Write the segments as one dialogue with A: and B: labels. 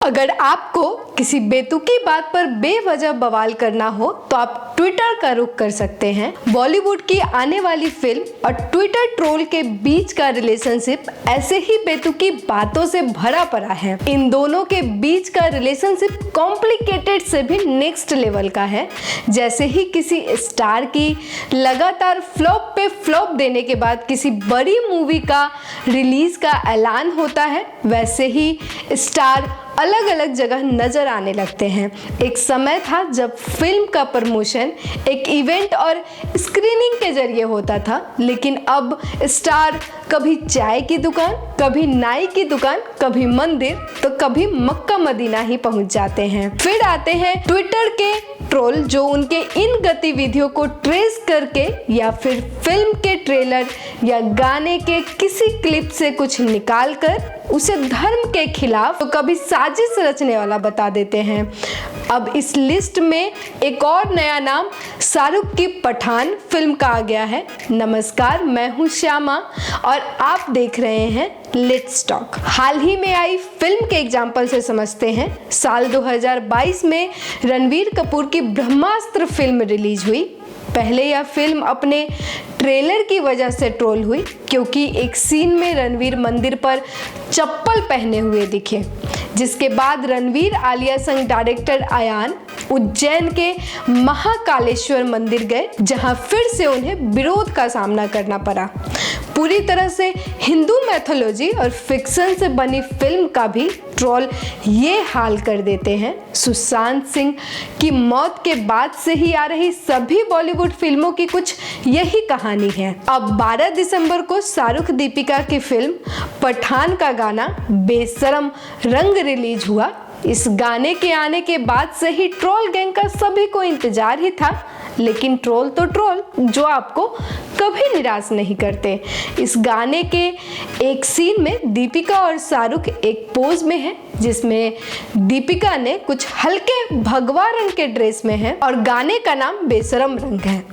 A: अगर आपको किसी बेतुकी बात पर बेवजह बवाल करना हो तो आप ट्विटर का रुख कर सकते हैं। बॉलीवुड की आने वाली फिल्म और ट्विटर ट्रोल के बीच का रिलेशनशिप ऐसे ही बेतुकी बातों से भरा पड़ा है। इन दोनों के बीच का रिलेशनशिप कॉम्प्लिकेटेड से भी नेक्स्ट लेवल का है। जैसे ही किसी स्टार की लगातार फ्लॉप पे फ्लॉप देने के बाद किसी बड़ी मूवी का रिलीज का ऐलान होता है, वैसे ही स्टार अलग अलग जगह नजर आने लगते हैं। एक समय था जब फिल्म का प्रमोशन एक इवेंट और स्क्रीनिंग के जरिए होता था, लेकिन अब स्टार कभी चाय की दुकान, कभी नाई की दुकान, कभी मंदिर, तो कभी मक्का मदीना ही पहुंच जाते हैं। फिर आते हैं ट्विटर के ट्रोल जो उनके इन गतिविधियों को ट्रेस करके या फिर फिल्म के ट्रेलर या गाने के किसी क्लिप से कुछ निकाल कर उसे धर्म के खिलाफ तो कभी साजिश रचने वाला बता देते हैं। अब इस लिस्ट में एक और नया नाम शाहरुख की पठान फिल्म का आ गया है। नमस्कार, मैं हूं श्यामा और आप देख रहे हैं लेट्स टॉक। हाल ही में आई फिल्म के एग्जाम्पल से समझते हैं। साल 2022 में रणवीर कपूर की ब्रह्मास्त्र फिल्म रिलीज हुई। पहले यह फिल्म अपने ट्रेलर की वजह से ट्रोल हुई क्योंकि एक सीन में रणवीर मंदिर पर चप्पल पहने हुए दिखे, जिसके बाद रणवीर आलिया संग डायरेक्टर आयान उज्जैन के महाकालेश्वर मंदिर गए, जहां फिर से उन्हें विरोध का सामना करना पड़ा। पूरी तरह से हिंदू मैथोलॉजी और फिक्शन से बनी फिल्म का भी ट्रोल ये हाल कर देते हैं। सुशांत सिंह की मौत के बाद से ही आ रही सभी बॉलीवुड फिल्मों की कुछ यही कहानी है। अब 12 दिसंबर को शाहरुख दीपिका की फिल्म पठान का गाना बेशरम रंग रिलीज हुआ। इस गाने के आने के बाद से ही ट्रोल गैंग का सभी को इंतजार ही था, लेकिन ट्रोल तो ट्रोल जो आपको कभी निराश नहीं करते। इस गाने के एक सीन में दीपिका और शाहरुख एक पोज में है, जिसमें दीपिका ने कुछ हल्के भगवा रंग के ड्रेस में है और गाने का नाम बेशरम रंग है।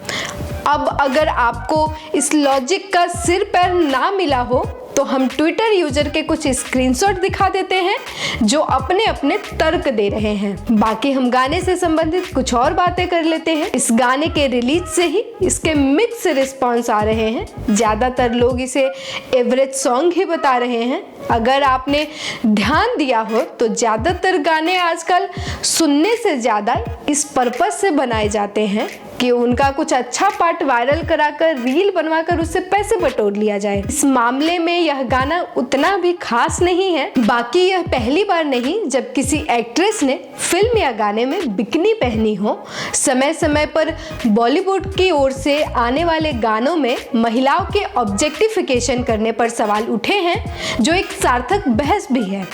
A: अब अगर आपको इस लॉजिक का सिर पैर ना मिला हो तो हम ट्विटर यूजर के कुछ स्क्रीनशॉट दिखा देते हैं जो अपने अपने तर्क दे रहे हैं। बाकी हम गाने से संबंधित कुछ और बातें कर लेते हैं। इस गाने के रिलीज से ही इसके मिक्स रिस्पॉन्स आ रहे हैं। ज़्यादातर लोग इसे एवरेज सॉन्ग ही बता रहे हैं। अगर आपने ध्यान दिया हो तो ज़्यादातर गाने आजकल सुनने से ज़्यादा इस पर्पस से बनाए जाते हैं कि उनका कुछ अच्छा पार्ट वायरल कराकर रील बनवाकर उससे पैसे बटोर लिया जाए। इस मामले में यह गाना उतना भी खास नहीं है। बाकी यह पहली बार नहीं जब किसी एक्ट्रेस ने फिल्म या गाने में बिकनी पहनी हो। समय समय पर बॉलीवुड की ओर से आने वाले गानों में महिलाओं के ऑब्जेक्टिफिकेशन करने पर सवाल उठे हैं, जो एक सार्थक बहस भी है।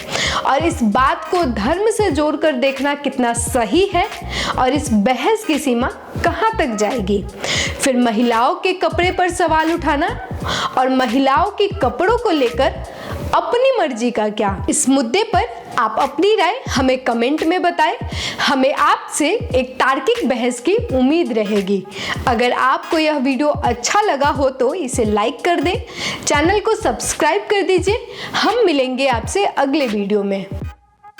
A: और इस बात को धर्म से जोड़कर देखना कितना सही है और इस बहस की सीमा कहाँ तक जाएगी। फिर महिलाओं के कपड़े पर सवाल उठाना और महिलाओं के कपड़ों को लेकर अपनी मर्जी का क्या। इस मुद्दे पर आप अपनी राय हमें कमेंट में बताएं। हमें आपसे एक तार्किक बहस की उम्मीद रहेगी। अगर आपको यह वीडियो अच्छा लगा हो तो इसे लाइक कर दें, चैनल को सब्सक्राइब कर दीजिए। हम मिलेंगे आपसे अगले वीडियो में।